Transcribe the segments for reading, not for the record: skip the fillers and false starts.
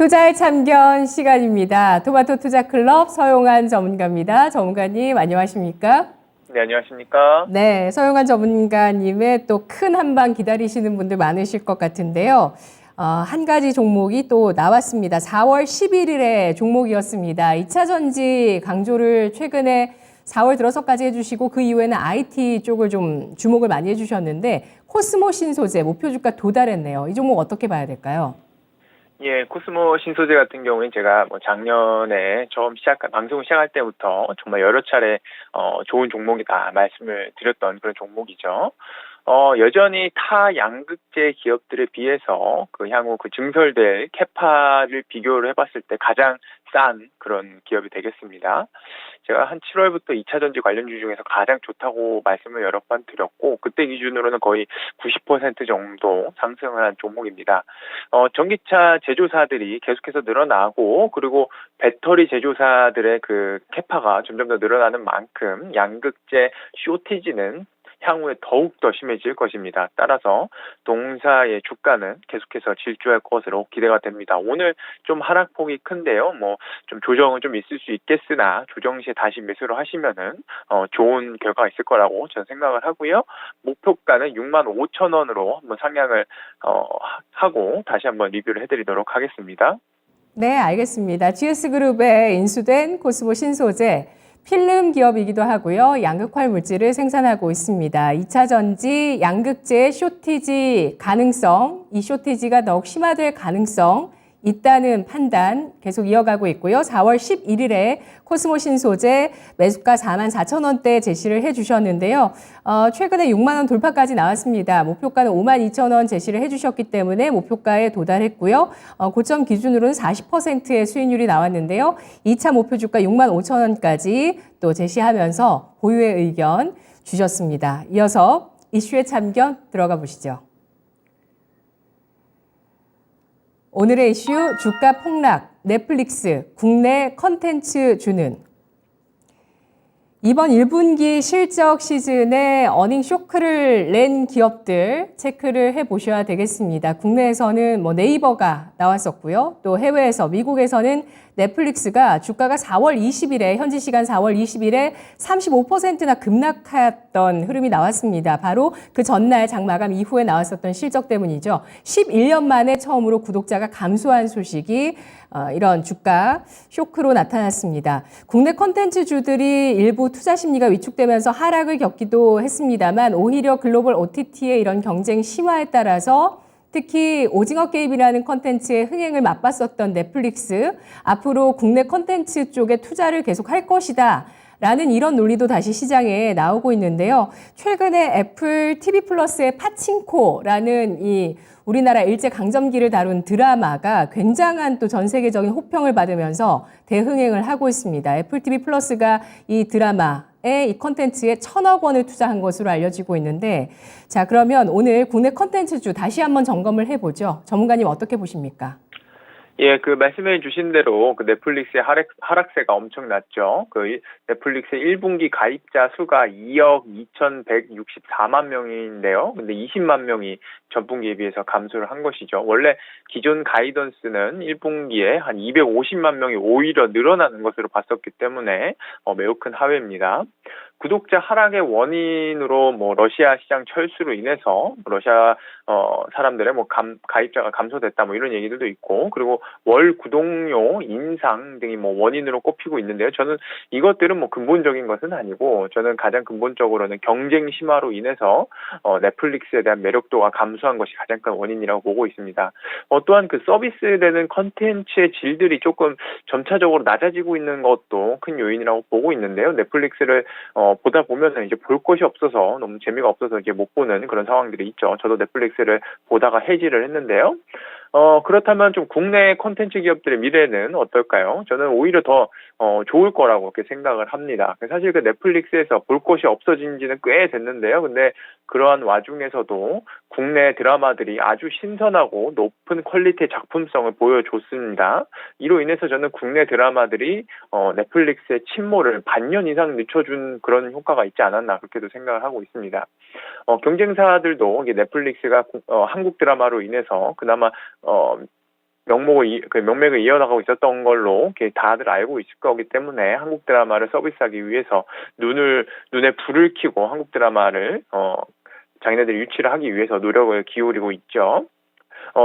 투자의 참견 시간입니다. 토마토 투자클럽 서용한 전문가입니다. 전문가님 안녕하십니까? 네, 안녕하십니까? 네, 서용한 전문가님의 또 큰 한방 기다리시는 분들 많으실 것 같은데요. 한 가지 종목이 또 나왔습니다. 4월 11일에 종목이었습니다. 2차 전지 강조를 최근에 4월 들어서까지 해주시고 그 이후에는 IT 쪽을 좀 주목을 많이 해주셨는데 코스모 신소재 목표 주가 도달했네요. 이 종목 어떻게 봐야 될까요? 예, 코스모 신소재 같은 경우는 제가 작년에 처음 방송을 시작할 때부터 정말 여러 차례 좋은 종목이다 말씀을 드렸던 그런 종목이죠. 여전히 타 양극재 기업들에 비해서 향후 증설될 캐파를 비교를 해봤을 때 가장 싼 그런 기업이 되겠습니다. 제가 한 7월부터 2차 전지 관련주 중에서 가장 좋다고 말씀을 여러 번 드렸고 그때 기준으로는 거의 90% 정도 상승을 한 종목입니다. 전기차 제조사들이 계속해서 늘어나고 그리고 배터리 제조사들의 캐파가 점점 더 늘어나는 만큼 양극재 쇼티지는 향후에 더욱 더 심해질 것입니다. 따라서 동사의 주가는 계속해서 질주할 것으로 기대가 됩니다. 오늘 좀 하락폭이 큰데요. 좀 조정은 좀 있을 수 있겠으나 조정 시에 다시 매수를 하시면은 좋은 결과가 있을 거라고 저는 생각을 하고요. 목표가는 65,000원으로 한번 상향을 하고 다시 한번 리뷰를 해드리도록 하겠습니다. 네, 알겠습니다. GS그룹에 인수된 코스모 신소재 필름 기업이기도 하고요. 양극화 물질을 생산하고 있습니다. 2차 전지 양극재 쇼티지 가능성, 이 쇼티지가 더욱 심화될 가능성 있다는 판단 계속 이어가고 있고요. 4월 11일에 코스모 신소재 매수가 44,000원대 제시를 해주셨는데요. 최근에 6만 원 돌파까지 나왔습니다. 목표가는 52,000원 제시를 해주셨기 때문에 목표가에 도달했고요. 고점 기준으로는 40%의 수익률이 나왔는데요. 2차 목표 주가 6만 5천원까지 또 제시하면서 보유의 의견 주셨습니다. 이어서 이슈의 참견 들어가 보시죠. 오늘의 이슈 주가 폭락, 넷플릭스, 국내 컨텐츠 주는 이번 1분기 실적 시즌에 어닝 쇼크를 낸 기업들 체크를 해보셔야 되겠습니다. 국내에서는 네이버가 나왔었고요. 또 해외에서 미국에서는 넷플릭스가 주가가 4월 20일에 현지 시간 4월 20일에 35%나 급락했던 흐름이 나왔습니다. 바로 그 전날 장마감 이후에 나왔었던 실적 때문이죠. 11년 만에 처음으로 구독자가 감소한 소식이 이런 주가 쇼크로 나타났습니다. 국내 콘텐츠주들이 일부 투자 심리가 위축되면서 하락을 겪기도 했습니다만 오히려 글로벌 OTT의 이런 경쟁 심화에 따라서 특히 오징어 게임이라는 콘텐츠의 흥행을 맛봤었던 넷플릭스, 앞으로 국내 콘텐츠 쪽에 투자를 계속할 것이다. 라는 이런 논리도 다시 시장에 나오고 있는데요. 최근에 애플 TV 플러스의 파친코라는 이 우리나라 일제 강점기를 다룬 드라마가 굉장한 또 전 세계적인 호평을 받으면서 대흥행을 하고 있습니다. 애플 TV 플러스가 이 드라마에 이 콘텐츠에 1,000억 원을 투자한 것으로 알려지고 있는데, 자, 그러면 오늘 국내 콘텐츠주 다시 한번 점검을 해보죠. 전문가님 어떻게 보십니까? 예, 말씀해 주신 대로 넷플릭스의 하락세가 엄청났죠. 넷플릭스 1분기 가입자 수가 2억 2,164만 명인데요. 근데 20만 명이 전분기에 비해서 감소를 한 것이죠. 원래 기존 가이던스는 1분기에 한 250만 명이 오히려 늘어나는 것으로 봤었기 때문에 매우 큰 하회입니다. 구독자 하락의 원인으로 러시아 시장 철수로 인해서 러시아 사람들의 가입자가 감소됐다 이런 얘기들도 있고, 그리고 월 구독료 인상 등이 원인으로 꼽히고 있는데요. 저는 이것들은 근본적인 것은 아니고, 저는 가장 근본적으로는 경쟁 심화로 인해서 넷플릭스에 대한 매력도가 감소한 것이 가장 큰 원인이라고 보고 있습니다. 또한 서비스되는 컨텐츠의 질들이 조금 점차적으로 낮아지고 있는 것도 큰 요인이라고 보고 있는데요. 넷플릭스를 보다 보면은 이제 볼 것이 없어서 너무 재미가 없어서 이제 못 보는 그런 상황들이 있죠. 저도 넷플릭스를 보다가 해지를 했는데요. 그렇다면 좀 국내 콘텐츠 기업들의 미래는 어떨까요? 저는 오히려 더 좋을 거라고 그렇게 생각을 합니다. 사실 넷플릭스에서 볼 것이 없어진 지는 꽤 됐는데요. 근데 그러한 와중에서도 국내 드라마들이 아주 신선하고 높은 퀄리티의 작품성을 보여줬습니다. 이로 인해서 저는 국내 드라마들이 넷플릭스의 침몰을 반년 이상 늦춰준 그런 효과가 있지 않았나 그렇게도 생각을 하고 있습니다. 경쟁사들도 넷플릭스가 한국 드라마로 인해서 그나마 명맥을 이어나가고 있었던 걸로 다들 알고 있을 거기 때문에 한국 드라마를 서비스하기 위해서 눈에 불을 켜고 한국 드라마를 자기네들이 유치를 하기 위해서 노력을 기울이고 있죠.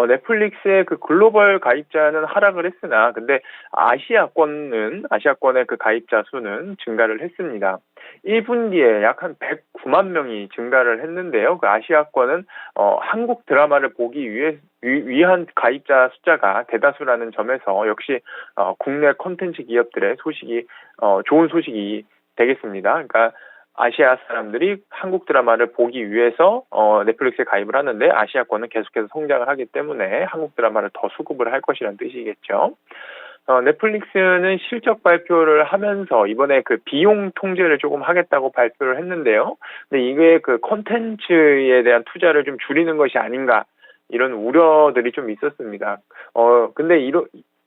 넷플릭스의 그 글로벌 가입자는 하락을 했으나, 근데 아시아권의 그 가입자 수는 증가를 했습니다. 1분기에 약 한 109만 명이 증가를 했는데요. 그 아시아권은, 한국 드라마를 보기 위한 가입자 숫자가 대다수라는 점에서 역시, 국내 콘텐츠 기업들의 좋은 소식이 되겠습니다. 그러니까, 아시아 사람들이 한국 드라마를 보기 위해서 넷플릭스에 가입을 하는데 아시아권은 계속해서 성장을 하기 때문에 한국 드라마를 더 수급을 할 것이라는 뜻이겠죠. 넷플릭스는 실적 발표를 하면서 이번에 그 비용 통제를 조금 하겠다고 발표를 했는데요. 근데 이게 그 콘텐츠에 대한 투자를 좀 줄이는 것이 아닌가 이런 우려들이 좀 있었습니다. 근데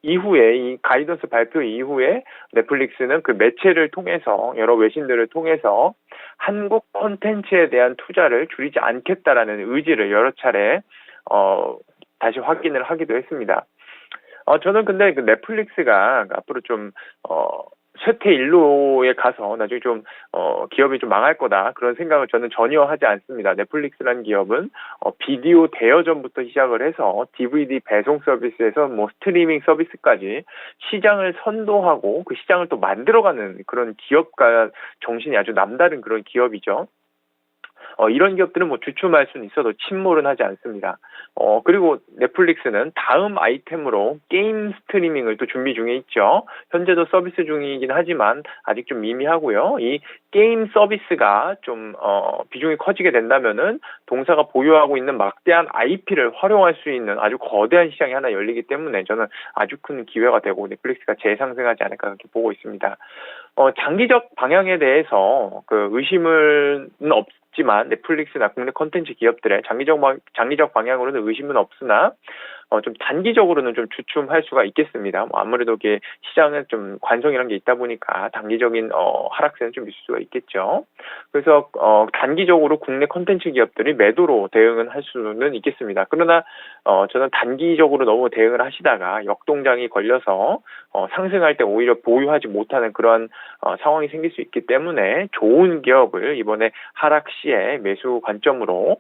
이후에 이 가이던스 발표 이후에 넷플릭스는 그 매체를 통해서 여러 외신들을 통해서 한국 콘텐츠에 대한 투자를 줄이지 않겠다라는 의지를 여러 차례 다시 확인을 하기도 했습니다. 저는 근데 그 넷플릭스가 앞으로 좀 쇠퇴 일로에 가서 나중에 좀 기업이 좀 망할 거다 그런 생각을 저는 전혀 하지 않습니다. 넷플릭스라는 기업은 비디오 대여점부터 시작을 해서 DVD 배송 서비스에서 뭐 스트리밍 서비스까지 시장을 선도하고 그 시장을 또 만들어가는 그런 기업가 정신이 아주 남다른 그런 기업이죠. 이런 기업들은 뭐 주춤할 수는 있어도 침몰은 하지 않습니다. 그리고 넷플릭스는 다음 아이템으로 게임 스트리밍을 또 준비 중에 있죠. 현재도 서비스 중이긴 하지만 아직 좀 미미하고요. 이 게임 서비스가 좀 비중이 커지게 된다면은 동사가 보유하고 있는 막대한 IP를 활용할 수 있는 아주 거대한 시장이 하나 열리기 때문에 저는 아주 큰 기회가 되고 넷플릭스가 재상승하지 않을까 그렇게 보고 있습니다. 장기적 방향에 대해서 그 의심은 없지만 넷플릭스나 국내 콘텐츠 기업들의 장기적 방향으로는 의심은 없으나 좀 단기적으로는 좀 주춤할 수가 있겠습니다. 아무래도 이게 시장은 좀 관성이라는 게 있다 보니까 단기적인 하락세는 좀 있을 수가 있겠죠. 그래서 단기적으로 국내 콘텐츠 기업들이 매도로 대응을 할 수는 있겠습니다. 그러나 저는 단기적으로 너무 대응을 하시다가 역동장이 걸려서 상승할 때 오히려 보유하지 못하는 그런 상황이 생길 수 있기 때문에 좋은 기업을 이번에 하락 시에 매수 관점으로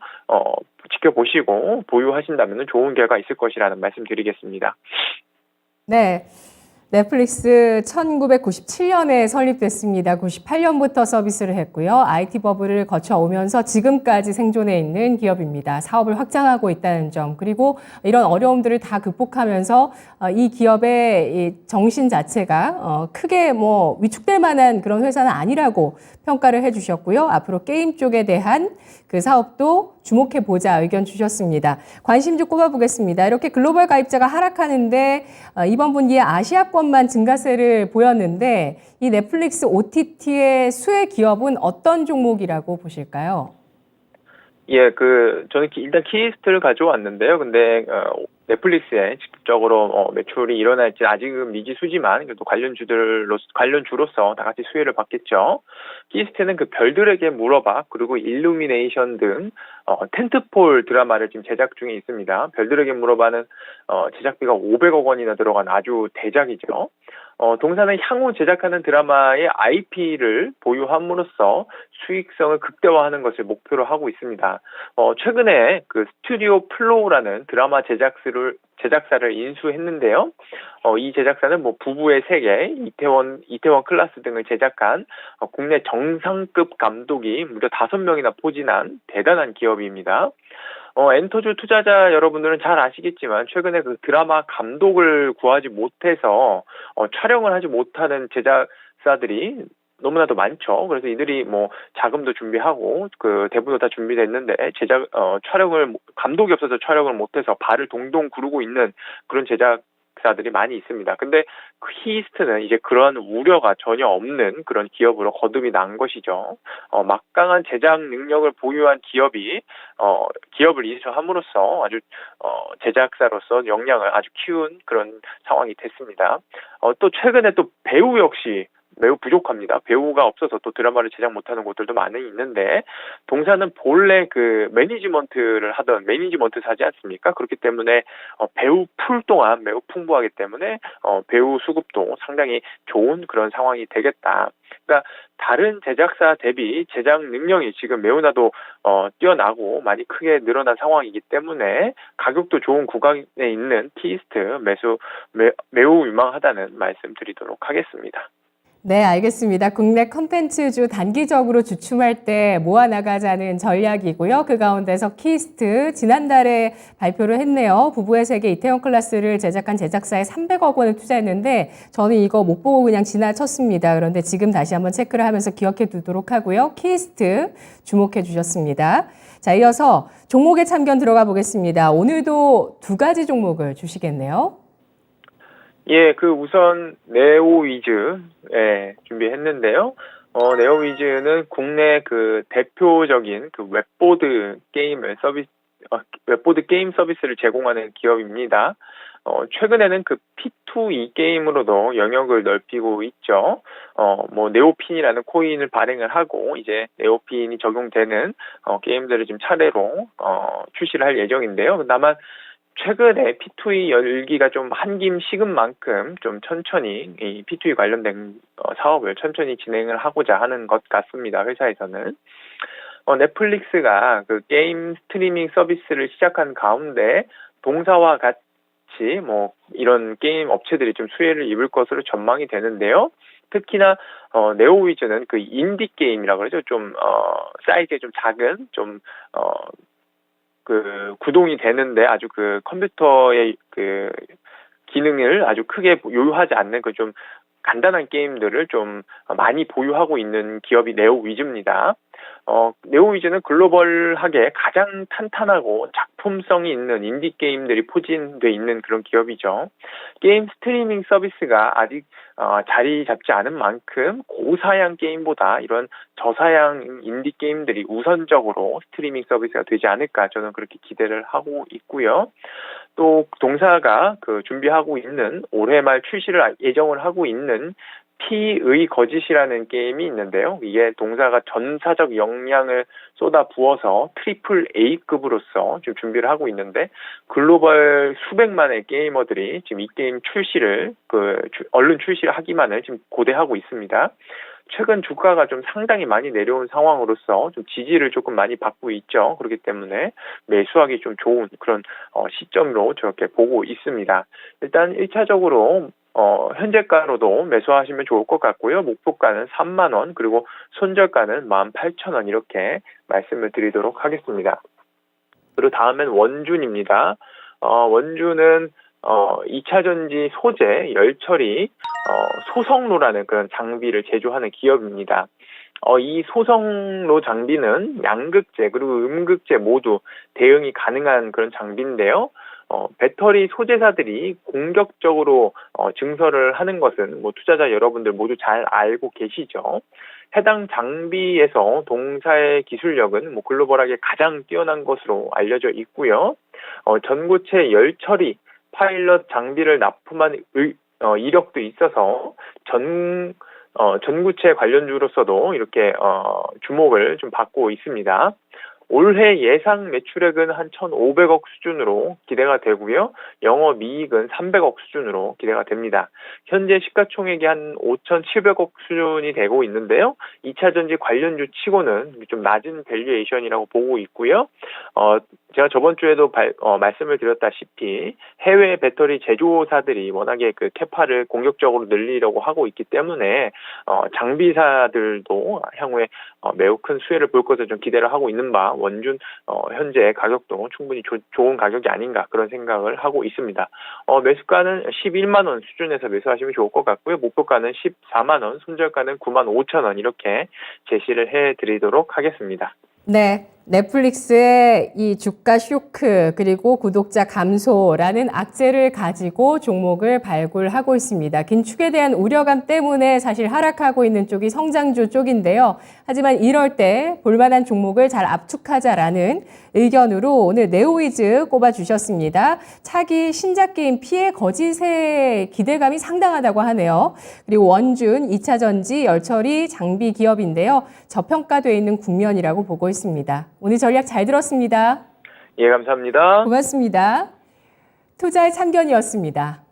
지켜보시고 보유하신다면 좋은 결과 있을 것이라는 말씀 드리겠습니다. 네. 넷플릭스 1997년에 설립됐습니다. 98년부터 서비스를 했고요. IT 버블을 거쳐오면서 지금까지 생존해 있는 기업입니다. 사업을 확장하고 있다는 점, 그리고 이런 어려움들을 다 극복하면서 이 기업의 이 정신 자체가 크게 뭐 위축될 만한 그런 회사는 아니라고 평가를 해주셨고요. 앞으로 게임 쪽에 대한 그 사업도 주목해 보자 의견 주셨습니다. 관심 좀 꼽아보겠습니다. 이렇게 글로벌 가입자가 하락하는데 이번 분기에 아시아권만 증가세를 보였는데 이 넷플릭스 OTT의 수혜 기업은 어떤 종목이라고 보실까요? 예, 저는 일단 키리스트를 가져왔는데요. 근데, 넷플릭스에 직접적으로, 매출이 일어날지 아직은 미지수지만, 그래도 관련주로서 다 같이 수혜를 받겠죠. 키리스트는 그 별들에게 물어봐, 그리고 일루미네이션 등, 텐트폴 드라마를 지금 제작 중에 있습니다. 별들에게 물어봐는, 제작비가 500억 원이나 들어간 아주 대작이죠. 동사는 향후 제작하는 드라마의 IP를 보유함으로써 수익성을 극대화하는 것을 목표로 하고 있습니다. 최근에 그 스튜디오 플로우라는 드라마 제작사를 인수했는데요. 이 제작사는 뭐 부부의 세계, 이태원 클라스 등을 제작한 국내 정상급 감독이 무려 5명이나 포진한 대단한 기업입니다. 엔터주 투자자 여러분들은 잘 아시겠지만 최근에 그 드라마 감독을 구하지 못해서 촬영을 하지 못하는 제작사들이 너무나도 많죠. 그래서 이들이 뭐 자금도 준비하고 그 대부도 다 준비됐는데 감독이 없어서 촬영을 못해서 발을 동동 구르고 있는 그런 제작사들이 많이 있습니다. 근데 히스트는 이제 그런 우려가 전혀 없는 그런 기업으로 거듭이 난 것이죠. 막강한 제작 능력을 보유한 기업을 인수함으로써 아주 제작사로서 역량을 아주 키운 그런 상황이 됐습니다. 또 최근에 또 배우 역시 매우 부족합니다. 배우가 없어서 또 드라마를 제작 못하는 곳들도 많이 있는데, 동사는 본래 그 매니지먼트를 하던 매니지먼트사지 않습니까? 그렇기 때문에 배우 풀 또한 매우 풍부하기 때문에 배우 수급도 상당히 좋은 그런 상황이 되겠다. 그러니까 다른 제작사 대비 제작 능력이 지금 매우나도 뛰어나고 많이 크게 늘어난 상황이기 때문에 가격도 좋은 구간에 있는 키이스트 매우 유망하다는 말씀드리도록 하겠습니다. 네, 알겠습니다. 국내 컨텐츠주 단기적으로 주춤할 때 모아나가자는 전략이고요. 그 가운데서 키스트 지난달에 발표를 했네요. 부부의 세계 이태원 클라스를 제작한 제작사에 300억 원을 투자했는데 저는 이거 못 보고 그냥 지나쳤습니다. 그런데 지금 다시 한번 체크를 하면서 기억해 두도록 하고요. 키스트 주목해 주셨습니다. 자, 이어서 종목의 참견 들어가 보겠습니다. 오늘도 두 가지 종목을 주시겠네요. 예, 그 우선 네오위즈 준비했는데요. 네오위즈는 국내 그 대표적인 그 웹보드 게임 서비스를 제공하는 기업입니다. 최근에는 그 P2E 게임으로도 영역을 넓히고 있죠. 뭐 네오핀이라는 코인을 발행을 하고 이제 네오핀이 적용되는 게임들을 지금 차례로 출시를 할 예정인데요. 다만 최근에 P2E 열기가 좀 한김 식은 만큼 좀 천천히 이 P2E 관련된 사업을 천천히 진행을 하고자 하는 것 같습니다. 회사에서는. 넷플릭스가 그 게임 스트리밍 서비스를 시작한 가운데 동사와 같이 뭐 이런 게임 업체들이 좀 수혜를 입을 것으로 전망이 되는데요. 특히나 네오위즈는 그 인디 게임이라고 그러죠. 좀 사이즈가 좀 작은 그 구동이 되는데 아주 그 컴퓨터의 그 기능을 아주 크게 요구하지 않는 그 좀 간단한 게임들을 좀 많이 보유하고 있는 기업이 네오위즈입니다. 네오위즈는 글로벌하게 가장 탄탄하고 작품성이 있는 인디 게임들이 포진돼 있는 그런 기업이죠. 게임 스트리밍 서비스가 아직 자리 잡지 않은 만큼 고사양 게임보다 이런 저사양 인디 게임들이 우선적으로 스트리밍 서비스가 되지 않을까 저는 그렇게 기대를 하고 있고요. 또 동사가 그 준비하고 있는 올해 말 출시를 예정을 하고 있는 P의 거짓이라는 게임이 있는데요. 이게 동사가 전사적 역량을 쏟아 부어서 트리플 A급으로서 지금 준비를 하고 있는데 글로벌 수백만의 게이머들이 지금 이 게임 출시를 얼른 출시를 하기만을 지금 고대하고 있습니다. 최근 주가가 좀 상당히 많이 내려온 상황으로서 좀 지지를 조금 많이 받고 있죠. 그렇기 때문에 매수하기 좀 좋은 그런 시점으로 저렇게 보고 있습니다. 일단 1차적으로 현재가로도 매수하시면 좋을 것 같고요. 목표가는 3만 원, 그리고 손절가는 18,000원 이렇게 말씀을 드리도록 하겠습니다. 그리고 다음엔 원준입니다. 원준은 2차전지 소재, 열처리, 소성로라는 그런 장비를 제조하는 기업입니다. 이 소성로 장비는 양극재 그리고 음극재 모두 대응이 가능한 그런 장비인데요. 배터리 소재사들이 공격적으로 증설을 하는 것은 뭐 투자자 여러분들 모두 잘 알고 계시죠. 해당 장비에서 동사의 기술력은 뭐 글로벌하게 가장 뛰어난 것으로 알려져 있고요. 전고체 열처리 파일럿 장비를 납품한 이력도 있어서 전구체 관련주로서도 이렇게 주목을 좀 받고 있습니다. 올해 예상 매출액은 한 1,500억 수준으로 기대가 되고요. 영업이익은 300억 수준으로 기대가 됩니다. 현재 시가총액이 한 5,700억 수준이 되고 있는데요. 2차전지 관련주 치고는 좀 낮은 밸류에이션이라고 보고 있고요. 제가 저번 주에도 말씀을 드렸다시피 해외 배터리 제조사들이 워낙에 그 캐파를 공격적으로 늘리려고 하고 있기 때문에 장비사들도 향후에 매우 큰 수혜를 볼 것을 좀 기대를 하고 있는 바 원준 현재 가격도 충분히 좋은 가격이 아닌가 그런 생각을 하고 있습니다. 매수가는 11만 원 수준에서 매수하시면 좋을 것 같고요. 목표가는 14만 원, 손절가는 9만 5천 원 이렇게 제시를 해드리도록 하겠습니다. 네, 넷플릭스의 이 주가 쇼크 그리고 구독자 감소라는 악재를 가지고 종목을 발굴하고 있습니다. 긴축에 대한 우려감 때문에 사실 하락하고 있는 쪽이 성장주 쪽인데요. 하지만 이럴 때 볼만한 종목을 잘 압축하자라는 의견으로 오늘 네오이즈 꼽아주셨습니다. 차기 신작 게임 피해 거짓의 기대감이 상당하다고 하네요. 그리고 원준, 2차전지, 열처리, 장비 기업인데요. 저평가되어 있는 국면이라고 보고 있습니다. 오늘 전략 잘 들었습니다. 예, 감사합니다. 고맙습니다. 투자의 참견이었습니다.